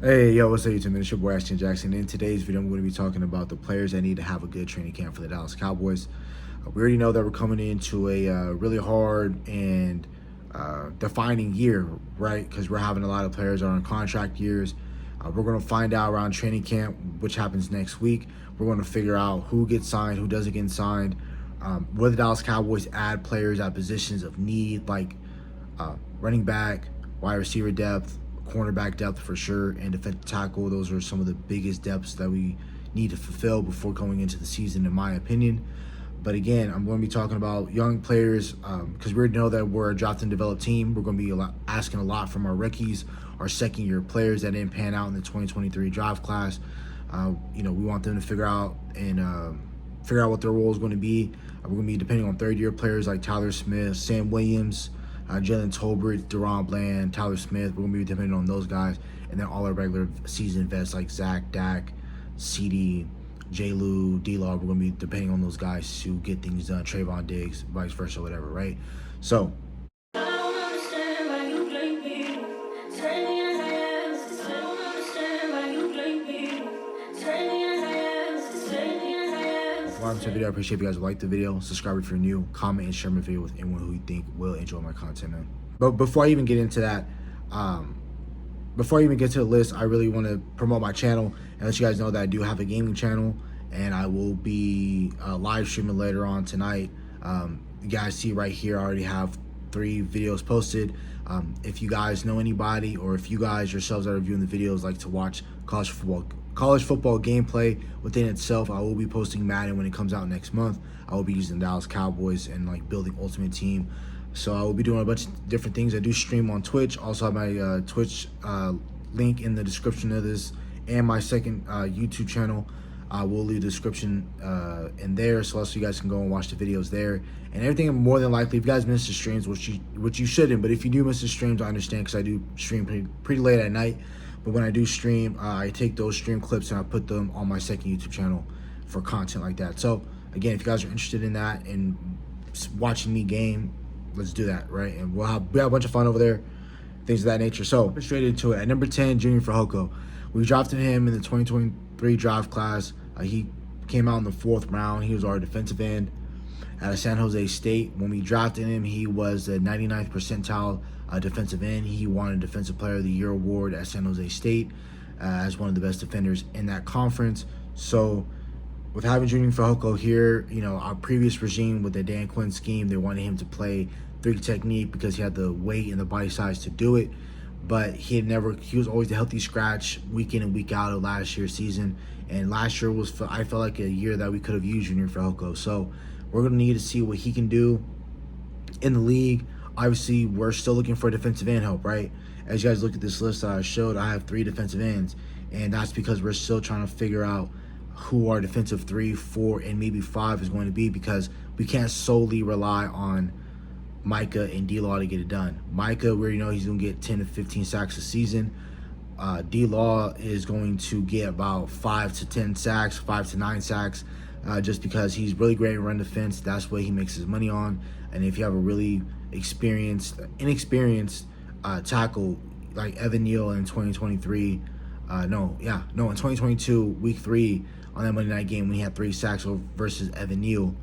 Hey, yo, what's up, YouTube? It's your boy, Ashton Jackson. In today's video, I'm going to be talking about the players that need to have a good training camp for the Dallas Cowboys. We already know that we're coming into a really hard and defining year, right? Because we're having a lot of players that are on contract years. We're going to find out around training camp, which happens next week. We're going to figure out who gets signed, who doesn't get signed. Will the Dallas Cowboys add players at positions of need, like running back, wide receiver depth, cornerback depth for sure, and defensive tackle. Those are some of the biggest depths that we need to fulfill before going into the season, in my opinion. But again, I'm going to be talking about young players because we already know that we're a draft and develop team. We're going to be asking a lot from our rookies, our second-year players that didn't pan out in the 2023 draft class. We want them to figure out what their role is going to be. We're going to be depending on third-year players like Tyler Smith, Sam Williams, Jalen Tolbert, Deron Bland, Tyler Smith. We're going to be depending on those guys. And then all our regular season vets like Zach, Dak, CD, J. Lou, D-Law. We're going to be depending on those guys to get things done. Trayvon Diggs, vice versa, whatever, right? So welcome to the video. I appreciate if you guys like the video. Subscribe if you're new. Comment and share my video with anyone who you think will enjoy my content, man. But before I even get into that, before I even get to the list, I really want to promote my channel and let you guys know that I do have a gaming channel, and I will be live streaming later on tonight. You guys see right here, I already have 3 videos posted. If you guys know anybody, or if you guys yourselves that are viewing the videos like to watch college football gameplay within itself, I will be posting Madden when it comes out next month. I will be using Dallas Cowboys and like building Ultimate Team. So I will be doing a bunch of different things. I do stream on Twitch. Also have my Twitch link in the description of this, and my second YouTube channel. I will leave the description in there, so also you guys can go and watch the videos there. And everything, more than likely, if you guys miss the streams, which you shouldn't, but if you do miss the streams, I understand, because I do stream pretty late at night. But when I do stream, I take those stream clips and I put them on my second YouTube channel for content like that. So again, if you guys are interested in that and watching me game, let's do that, right? And we have a bunch of fun over there, things of that nature. So straight into it. At number 10, Junior Fajoko. We drafted him in the 2023 draft class. He came out in the 4th round. He was our defensive end out of San Jose State. When we drafted him, he was a 99th percentile defensive end. He won a Defensive Player of the Year award at San Jose State as one of the best defenders in that conference. So with having Junior Fajoko here, our previous regime with the Dan Quinn scheme, they wanted him to play 3 technique because he had the weight and the body size to do it. But he was always the healthy scratch week in and week out of last year's season. And last year I felt like a year that we could have used Junior Fajoko. So we're going to need to see what he can do in the league. Obviously, we're still looking for defensive end help, right? As you guys look at this list that I showed, I have 3 defensive ends. And that's because we're still trying to figure out who our defensive 3, 4, and maybe 5 is going to be, because we can't solely rely on Micah and D-Law to get it done. Micah, we already know he's going to get 10 to 15 sacks a season. D-Law is going to get about 5 to 10 sacks, 5 to 9 sacks, just because he's really great at run defense. That's what he makes his money on. And if you have a really inexperienced tackle like Evan Neal in 2023, in 2022, week 3 on that Monday night game when he had 3 sacks versus Evan Neal,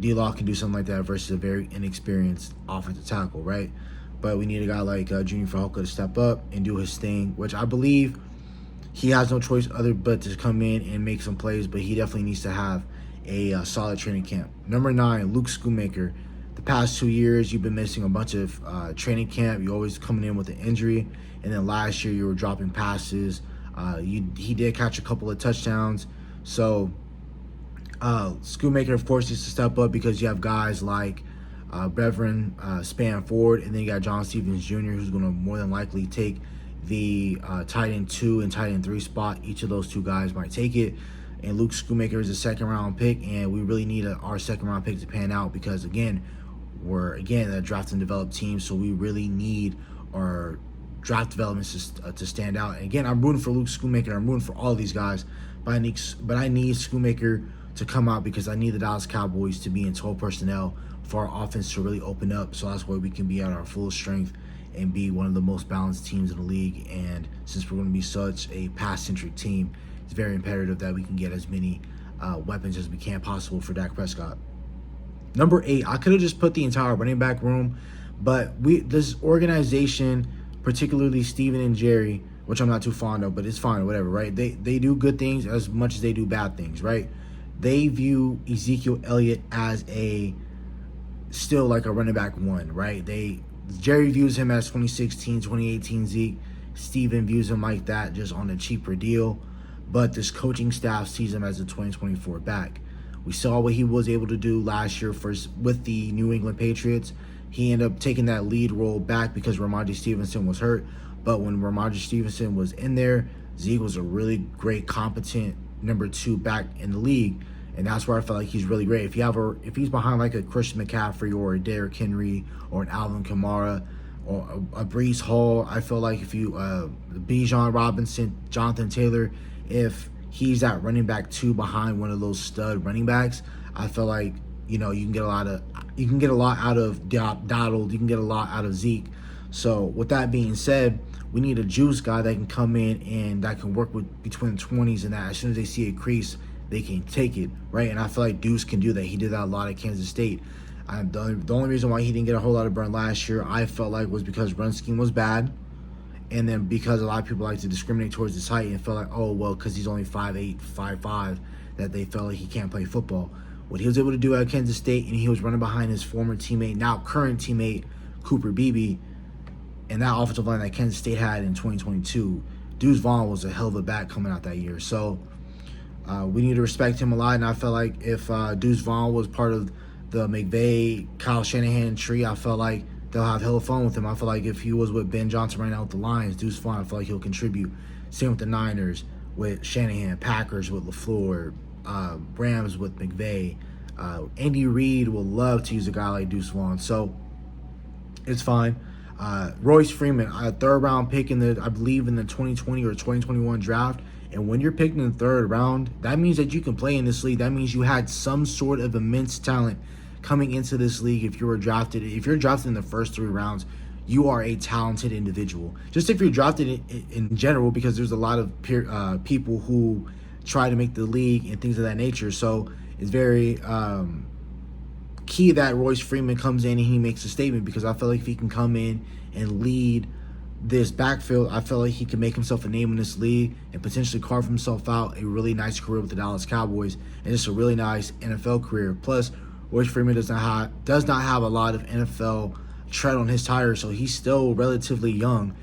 D-Law can do something like that versus a very inexperienced offensive tackle, right? But we need a guy like Junior Fajoko to step up and do his thing, which I believe he has no choice but to come in and make some plays, but he definitely needs to have a solid training camp. Number 9, Luke Schoonmaker. The past 2 years, you've been missing a bunch of training camp. You're always coming in with an injury, and then last year you were dropping passes. He did catch a couple of touchdowns. So Schoonmaker, of course, needs to step up, because you have guys like Beverin Span Ford, and then you got John Stevens Jr., who's going to more than likely take the tight end 2 and tight end 3 spot. Each of those 2 guys might take it. And Luke Schoonmaker is a 2nd round pick, and we really need our 2nd round pick to pan out, because again, we're a draft and develop team, so we really need our draft developments to stand out. And again, I'm rooting for Luke Schoonmaker. I'm rooting for all of these guys, but I need Schoonmaker to come out, because I need the Dallas Cowboys to be in 12 personnel for our offense to really open up, so that's why we can be at our full strength and be one of the most balanced teams in the league. And since we're going to be such a pass-centric team, it's very imperative that we can get as many weapons as we can possible for Dak Prescott. Number 8, I could have just put the entire running back room, but this organization, particularly Steven and Jerry, which I'm not too fond of, but it's fine, whatever, right? They do good things as much as they do bad things, right? They view Ezekiel Elliott as still like a running back 1, right? Jerry views him as 2016, 2018 Zeke. Steven views him like that, just on a cheaper deal. But this coaching staff sees him as a 2024 back. We saw what he was able to do last year with the New England Patriots. He ended up taking that lead role back because Ramondre Stevenson was hurt. But when Ramondre Stevenson was in there, Zeke was a really great, competent number 2 back in the league. And that's where I felt like he's really great. If he's behind like a Christian McCaffrey or a Derrick Henry or an Alvin Kamara or a Breece Hall, I feel like if you Bijan Robinson, Jonathan Taylor, if he's that running back 2 behind one of those stud running backs, I feel like you can get a lot out of Donald, you can get a lot out of Zeke. So with that being said, we need a juice guy that can come in and that can work with between the 20s, and that as soon as they see a crease, they can take it, right? And I feel like Deuce can do that. He did that a lot at Kansas State. The only reason why he didn't get a whole lot of burn last year, I felt like, was because run scheme was bad. And then because a lot of people like to discriminate towards his height and feel like, oh, well, because he's only 5'8", 5'5", that they felt like he can't play football. What he was able to do at Kansas State, and he was running behind his former teammate, now current teammate, Cooper Beebe, and that offensive line that Kansas State had in 2022, Deuce Vaughn was a hell of a back coming out that year. So we need to respect him a lot, and I felt like if Deuce Vaughn was part of the McVay, Kyle Shanahan tree, I felt like they'll have hella fun with him. I feel like if he was with Ben Johnson right now with the Lions, Deuce Vaughn, I feel like he'll contribute. Same with the Niners, with Shanahan, Packers with LaFleur, Rams with McVay. Andy Reid will love to use a guy like Deuce Vaughn, so it's fine. Royce Freeman, a 3rd round pick I believe in the 2020 or 2021 draft. And when you're picked in the 3rd round, that means that you can play in this league. That means you had some sort of immense talent coming into this league. If you're drafted in the first 3 rounds, you are a talented individual. Just if you're drafted in general, because there's a lot of people who try to make the league and things of that nature. So it's very key that Royce Freeman comes in and he makes a statement, because I feel like if he can come in and lead this backfield, I feel like he can make himself a name in this league and potentially carve himself out a really nice career with the Dallas Cowboys and just a really nice NFL career. Plus, Royce Freeman does not have a lot of NFL tread on his tires, so he's still relatively young,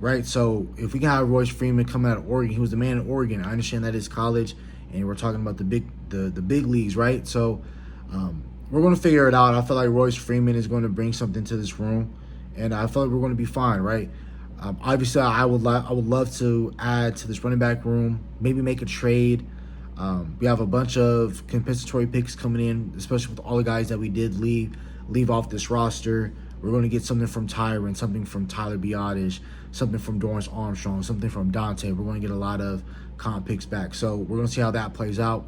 right? So if we can have Royce Freeman come out of Oregon, he was the man in Oregon. I understand that is college, and we're talking about the big leagues, right? So we're going to figure it out. I feel like Royce Freeman is going to bring something to this room, and I feel like we're going to be fine, right? Obviously, I would love to add to this running back room, maybe make a trade. We have a bunch of compensatory picks coming in, especially with all the guys that we did leave off this roster. We're going to get something from Tyron, something from Tyler Biotish, something from Dorrance Armstrong, something from Dante. We're going to get a lot of comp picks back. So we're going to see how that plays out.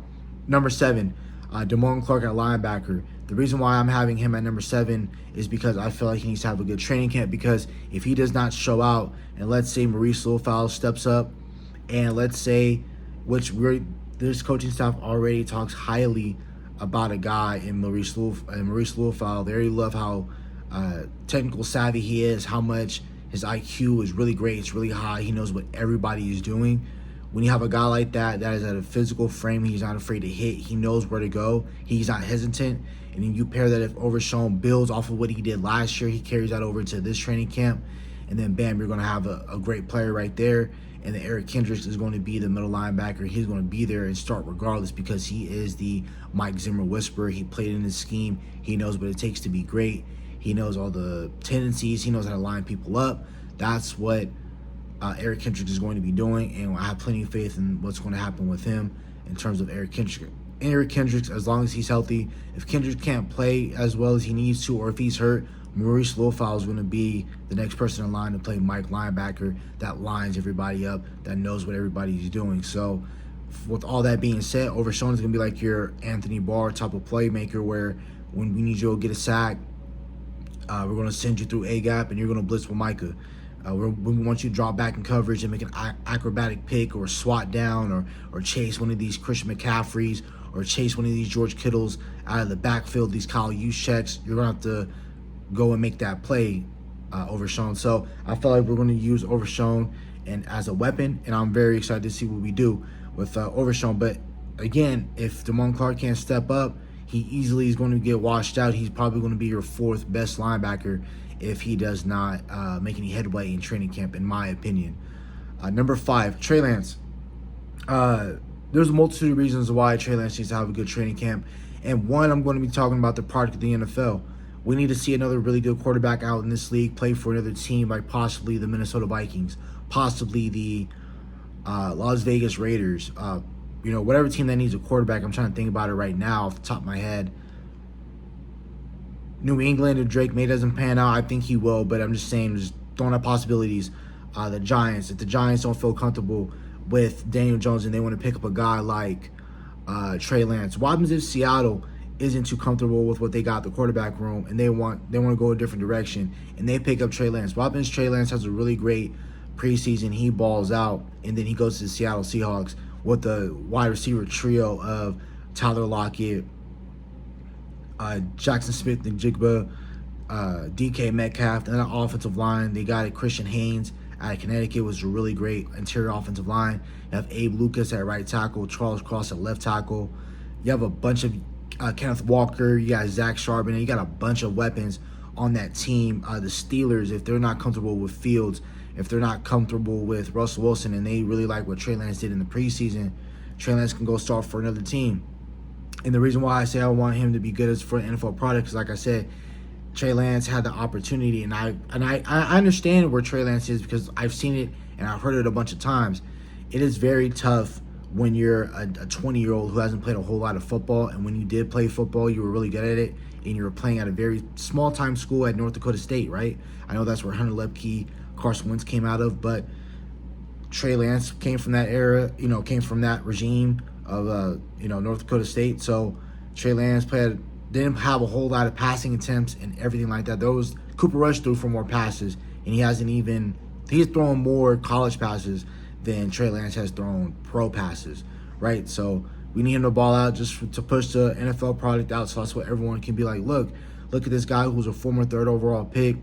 Number 7, Damone Clark at linebacker. The reason why I'm having him at number 7 is because I feel like he needs to have a good training camp, because if he does not show out, and let's say Maurice Littlefowl steps up, and let's say, this coaching staff already talks highly about a guy in Maurice Littlefowl. They already love how technical savvy he is, how much his IQ is really great, it's really high. He knows what everybody is doing. When you have a guy like that is at a physical frame, he's not afraid to hit, he knows where to go, he's not hesitant. And then you pair that, if Overshown builds off of what he did last year, he carries that over to this training camp, and then bam, you're going to have a great player right there. And then Eric Kendricks is going to be the middle linebacker. He's going to be there and start regardless, because he is the Mike Zimmer whisperer. He played in his scheme. He knows what it takes to be great. He knows all the tendencies. He knows how to line people up. That's what Eric Kendricks is going to be doing, and I have plenty of faith in what's going to happen with him in terms of Eric Kendricks, as long as he's healthy. If Kendricks can't play as well as he needs to, or if he's hurt, Maurice Littlefowl is going to be the next person in line to play Mike linebacker, that lines everybody up, that knows what everybody's doing. So with all that being said, Overshown is going to be like your Anthony Barr type of playmaker, where when we need you to get a sack, We're going to send you through A-gap, and you're going to blitz with Micah. We want you to drop back in coverage and make an acrobatic pick or swat down or chase one of these Christian McCaffreys or chase one of these George Kittles out of the backfield, these Kyle Juszczyks. You're going to have to go and make that play, Overshown. So I feel like we're going to use Overshown and as a weapon, and I'm very excited to see what we do with Overshown. But again, if Damone Clark can't step up, he easily is going to get washed out. He's probably going to be your fourth best linebacker if he does not make any headway in training camp, in my opinion. Number 5, Trey Lance. There's a multitude of reasons why Trey Lance needs to have a good training camp. And one, I'm going to be talking about the product of the NFL. We need to see another really good quarterback out in this league play for another team, like possibly the Minnesota Vikings, possibly the Las Vegas Raiders. Whatever team that needs a quarterback. I'm trying to think about it right now off the top of my head. New England, if Drake May doesn't pan out, I think he will, but I'm just saying, just throwing out possibilities. The Giants, if the Giants don't feel comfortable with Daniel Jones and they want to pick up a guy like Trey Lance. What happens if Seattle isn't too comfortable with what they got the quarterback room and they want to go a different direction and they pick up Trey Lance? What happens if Trey Lance has a really great preseason, he balls out, and then he goes to the Seattle Seahawks with the wide receiver trio of Tyler Lockett, Jackson Smith and Jigba, DK Metcalf, and that offensive line. They got Christian Haynes out of Connecticut, was a really great interior offensive line. You have Abe Lucas at right tackle, Charles Cross at left tackle. You have a bunch of Kenneth Walker, you got Zach Charbonnet, you got a bunch of weapons on that team. The Steelers, if they're not comfortable with Fields, if they're not comfortable with Russell Wilson, and they really like what Trey Lance did in the preseason, Trey Lance can go start for another team. And the reason why I say I want him to be good as for the NFL product is, like I said, Trey Lance had the opportunity, and I understand where Trey Lance is because I've seen it and I've heard it a bunch of times. It is very tough when you're a 20-year-old who hasn't played a whole lot of football, and when you did play football, you were really good at it, and you were playing at a very small-time school at North Dakota State, right? I know that's where Hunter Lepke, Carson Wentz came out of, but Trey Lance came from that era, came from that regime of, North Dakota State. So Trey Lance didn't have a whole lot of passing attempts and everything like that. Cooper Rush threw for more passes, and he's throwing more college passes than Trey Lance has thrown pro passes, right? So we need him to ball out just to push the NFL product out, so that's what everyone can be like, look at this guy who's a former 3rd overall pick.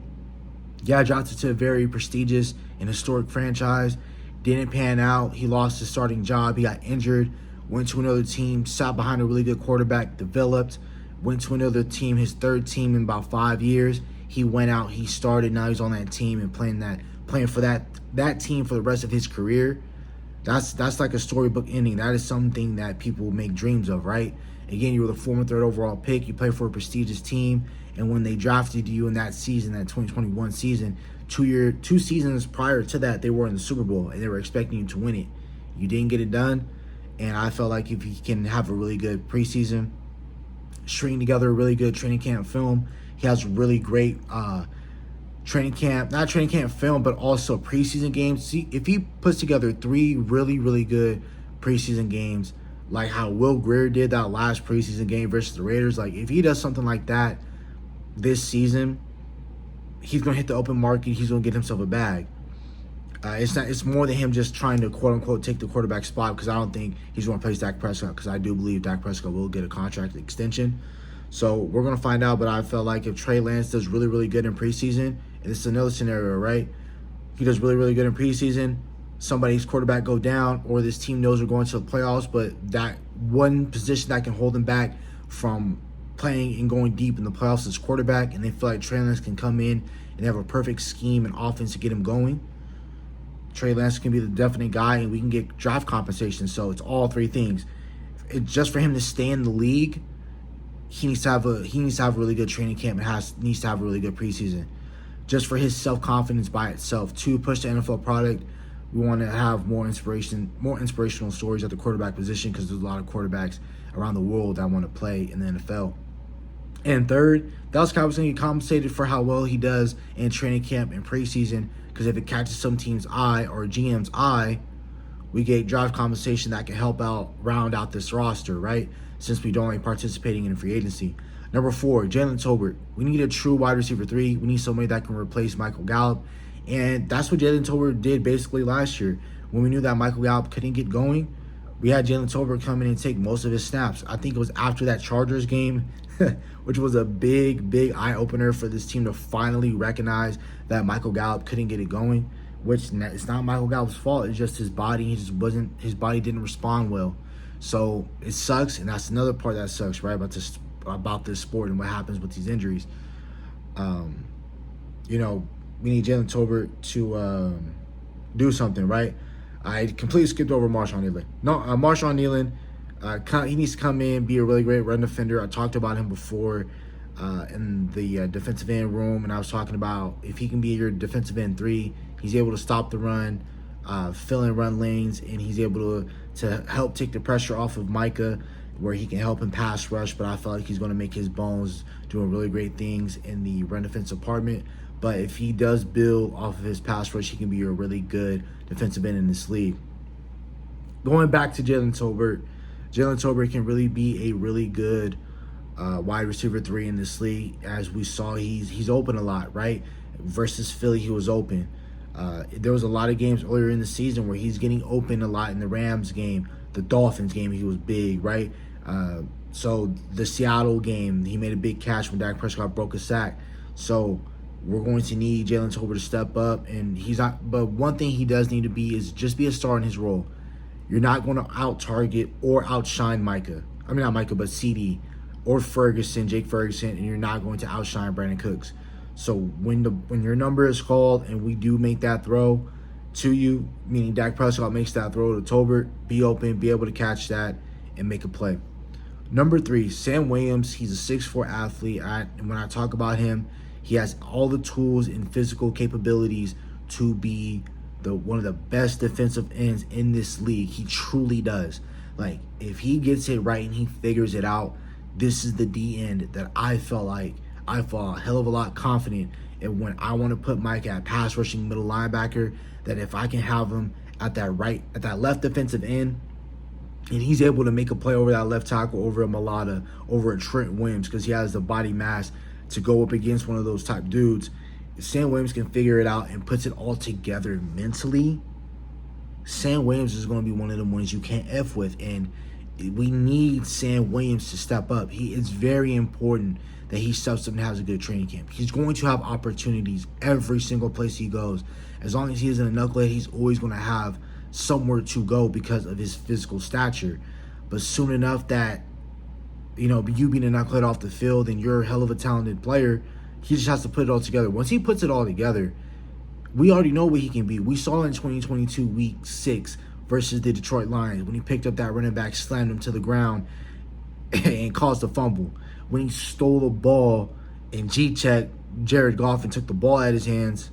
Yeah, drafted to a very prestigious and historic franchise. Didn't pan out. He lost his starting job. He got injured. Went to another team. Sat behind a really good quarterback. Developed. Went to another team. His 3rd team in about 5 years. He went out. He started. Now he's on that team and playing for that team for the rest of his career. That's like a storybook ending. That is something that people make dreams of, right? Again, you were the former 3rd overall pick. You played for a prestigious team. And when they drafted you in that season, that 2021 season, 2 seasons prior to that, they were in the Super Bowl, and they were expecting you to win it. You didn't get it done, and I felt like if he can have a really good preseason, string together a really good training camp film, he has really great not training camp film, but also preseason games. See, if he puts together 3 really, really good preseason games, like how Will Grier did that last preseason game versus the Raiders, like if he does something like that this season, he's going to hit the open market. He's going to get himself a bag. It's more than him just trying to, quote-unquote, take the quarterback spot, because I don't think he's going to replace Dak Prescott, because I do believe Dak Prescott will get a contract extension. So we're going to find out, but I felt like if Trey Lance does really, really good in preseason, and this is another scenario, right? He does really, really good in preseason, somebody's quarterback go down, or this team knows we're going to the playoffs, but that one position that can hold them back from playing and going deep in the playoffs is quarterback, and they feel like Trey Lance can come in and have a perfect scheme and offense to get him going. Trey Lance can be the definite guy, and we can get draft compensation. So it's all 3 things. Just for him to stay in the league, he needs to have a really good training camp and needs to have a really good preseason. Just for his self-confidence by itself. To push the NFL product, we want to have more inspirational stories at the quarterback position, because there's a lot of quarterbacks around the world that want to play in the NFL. And 3rd, Dallas Cowboys going to get compensated for how well he does in training camp and preseason, because if it catches some team's eye or GM's eye, we get draft compensation that can help out round out this roster, right? Since we don't like participating in free agency. Number 4, Jalen Tolbert. We need a true wide receiver 3. We need somebody that can replace Michael Gallup. And that's what Jalen Tolbert did basically last year. When we knew that Michael Gallup couldn't get going, we had Jalen Tolbert come in and take most of his snaps. I think it was after that Chargers game, which was a big eye-opener for this team to finally recognize that Michael Gallup couldn't get it going, which it's not Michael Gallup's fault. It's just his body. His body didn't respond well. So it sucks, and that's another part that sucks, right, about this sport and what happens with these injuries. We need Jalen Tolbert to do something, right? I completely skipped over Marshawn Nealon. No, Marshawn Nealon, he needs to come in, be a really great run defender. I talked about him before in the defensive end room, and I was talking about if he can be your defensive end 3, he's able to stop the run, fill in run lanes, and he's able to help take the pressure off of Micah, where he can help him pass rush. But I feel like he's going to make his bones doing really great things in the run defense department. But if he does build off of his pass rush, he can be a really good defensive end in this league. Going back to Jalen Tolbert can really be a really good wide receiver 3 in this league. As we saw, he's open a lot, right? Versus Philly, he was open. There was a lot of games earlier in the season where he's getting open a lot. In the Rams game, the Dolphins game, he was big, right? So the Seattle game, he made a big catch when Dak Prescott broke a sack. So we're going to need Jalen Tolbert to step up, and he's not. But one thing he does need to be is just be a star in his role. You're not going to out-target or outshine Micah. I mean, not Micah, but CD or Jake Ferguson, and you're not going to outshine Brandon Cooks. So when your number is called and we do make that throw to you, meaning Dak Prescott makes that throw to Tolbert, be open, be able to catch that, and make a play. Number 3, Sam Williams. He's a 6'4" athlete. And when I talk about him, he has all the tools and physical capabilities to be one of the best defensive ends in this league. He truly does. Like, if he gets it right and he figures it out, this is the D end that I felt a hell of a lot confident in when I want to put Mike at pass rushing middle linebacker, that if I can have him at that left defensive end, and he's able to make a play over that left tackle, over a Mulata, over a Trent Williams, because he has the body mass to go up against one of those type dudes. If Sam Williams can figure it out and puts it all together mentally, Sam Williams is going to be one of the ones you can't F with. And we need Sam Williams to step up. It's very important that he steps up and has a good training camp. He's going to have opportunities every single place he goes. As long as he isn't a knucklehead, he's always going to have somewhere to go because of his physical stature. But soon enough that, you being a knucklehead off the field and you're a hell of a talented player, he just has to put it all together. Once he puts it all together, we already know what he can be. We saw in 2022 Week 6 versus the Detroit Lions when he picked up that running back, slammed him to the ground, and caused a fumble. When he stole the ball and G-checked Jared Goff and took the ball out of his hands,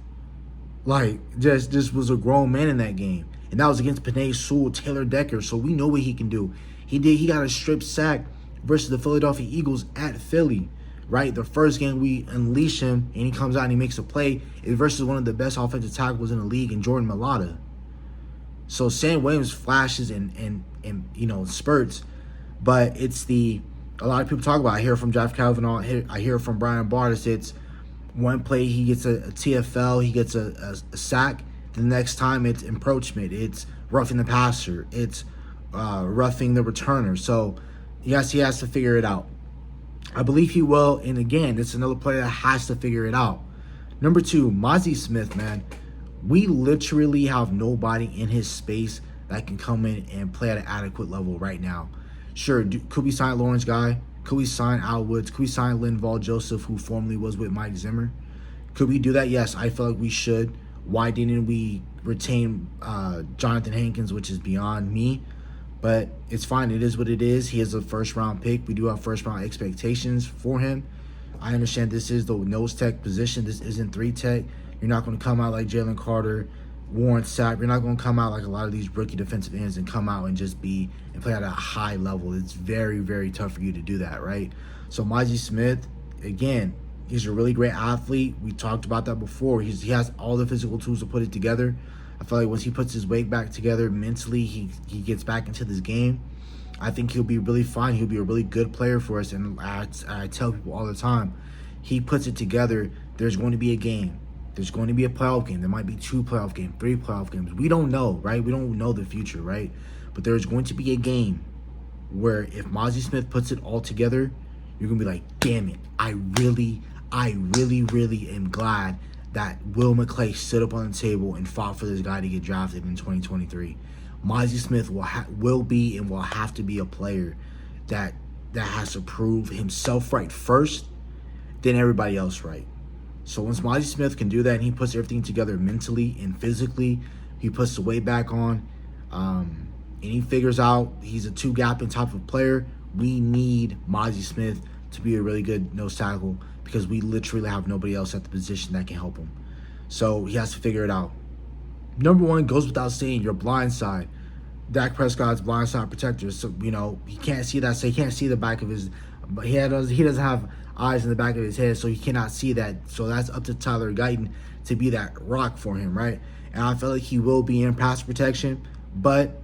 just was a grown man in that game. And that was against Penei Sewell, Taylor Decker, so we know what he can do. He got a strip sack versus the Philadelphia Eagles at Philly, right? The first game we unleash him and he comes out and he makes a play is versus one of the best offensive tackles in the league in Jordan Mailata. So Sam Williams flashes and spurts, but it's a lot of people talk about. I hear from Jeff Kavanaugh, I hear from Brian Bartis. It's one play he gets a TFL, he gets a sack. The next time it's encroachment, it's roughing the passer, it's roughing the returner. So yes, he has to figure it out. I believe he will, and again, it's another player that has to figure it out. Number 2, Mozzie Smith, man. We literally have nobody in his space that can come in and play at an adequate level right now. Sure, could we sign Lawrence Guy? Could we sign Al Woods? Could we sign Linval Joseph, who formerly was with Mike Zimmer? Could we do that? Yes, I feel like we should. Why didn't we retain Jonathan Hankins, which is beyond me? But it's fine. It is what it is. He is a first-round pick. We do have first-round expectations for him. I understand this is the nose tech position. This isn't 3-tech. You're not going to come out like Jalen Carter, Warren Sapp. You're not going to come out like a lot of these rookie defensive ends and come out and just play at a high level. It's very, very tough for you to do that, right? So Mozzie Smith, again, he's a really great athlete. We talked about that before. He has all the physical tools to put it together. I feel like once he puts his weight back together mentally, he gets back into this game. I think he'll be really fine. He'll be a really good player for us. And I tell people all the time, he puts it together. There's going to be a game. There's going to be a playoff game. There might be 2 playoff games, 3 playoff games. We don't know, right? We don't know the future, right? But there's going to be a game where if Mozzie Smith puts it all together, you're going to be like, damn it. I really am glad that Will McClay stood up on the table and fought for this guy to get drafted in 2023. Mozzie Smith will be and will have to be a player that has to prove himself right first, then everybody else right. So once Mozzie Smith can do that and he puts everything together mentally and physically, he puts the weight back on, and he figures out he's a 2-gapping type of player, we need Mozzie Smith to be a really good nose tackle because we literally have nobody else at the position that can help him. So he has to figure it out. Number 1 goes without saying, your blind side. Dak Prescott's blind side protector. So, he can't see that. So he can't see the back of his, but he doesn't have eyes in the back of his head, so he cannot see that. So that's up to Tyler Guyton to be that rock for him, right? And I feel like he will be in pass protection, but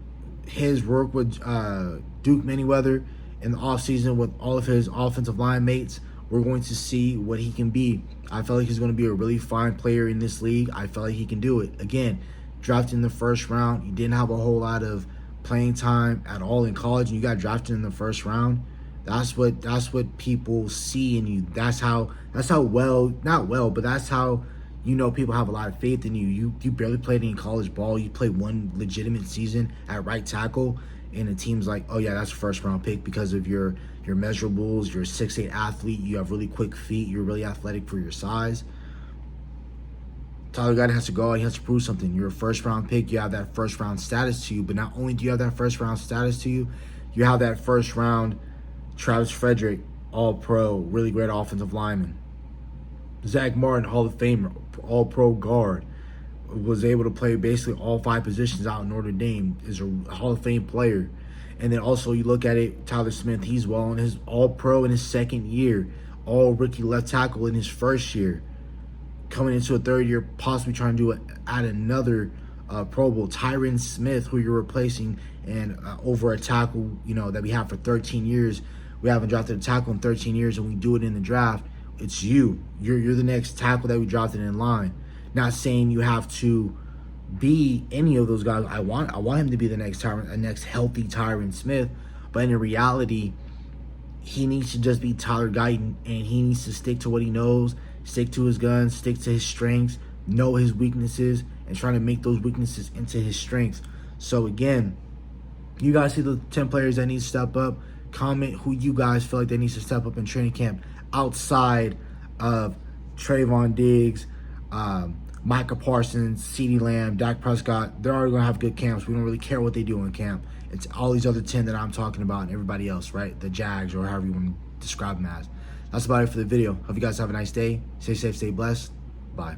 his work with Duke Manyweather in the offseason with all of his offensive line mates, we're going to see what he can be. I feel like he's going to be a really fine player in this league. I feel like he can do it. Again, drafted in the first round. He didn't have a whole lot of playing time at all in college, and you got drafted in the first round. That's what people see in you. That's how not well, but that's how people have a lot of faith in you. You barely played any college ball. You played 1 legitimate season at right tackle, and the team's like, oh yeah, that's a first round pick because of your measurables. You're a 6'8" athlete. You have really quick feet. You're really athletic for your size. Tyler Guyton has to go out. He has to prove something. You're a first round pick. You have that first round status to you. But not only do you have that first round status to you, you have that first round Travis Frederick, all-pro, really great offensive lineman. Zach Martin, Hall of Famer, all-pro guard, was able to play basically all 5 positions out in Notre Dame, is a Hall of Fame player. And then also you look at it, Tyler Smith, he's well in his all-pro in his 2nd year, all-rookie left tackle in his 1st year. Coming into a 3rd year, possibly trying to add another Pro Bowl. Tyron Smith, who you're replacing, and over a tackle, that we have for 13 years. We haven't drafted a tackle in 13 years, and we do it in the draft. It's you. You're the next tackle that we drafted in line. Not saying you have to be any of those guys. I want him to be the next healthy Tyron Smith, but in reality, he needs to just be Tyler Guyton, and he needs to stick to what he knows, stick to his guns, stick to his strengths, know his weaknesses, and trying to make those weaknesses into his strengths. So again, you guys see the 10 players that need to step up. Comment who you guys feel like they need to step up in training camp outside of Trayvon Diggs, Micah Parsons, CeeDee Lamb, Dak Prescott. They're already going to have good camps. We don't really care what they do in camp. It's all these other 10 that I'm talking about and everybody else, right? The Jags, or however you want to describe them as. That's about it for the video. Hope you guys have a nice day. Stay safe, stay blessed. Bye.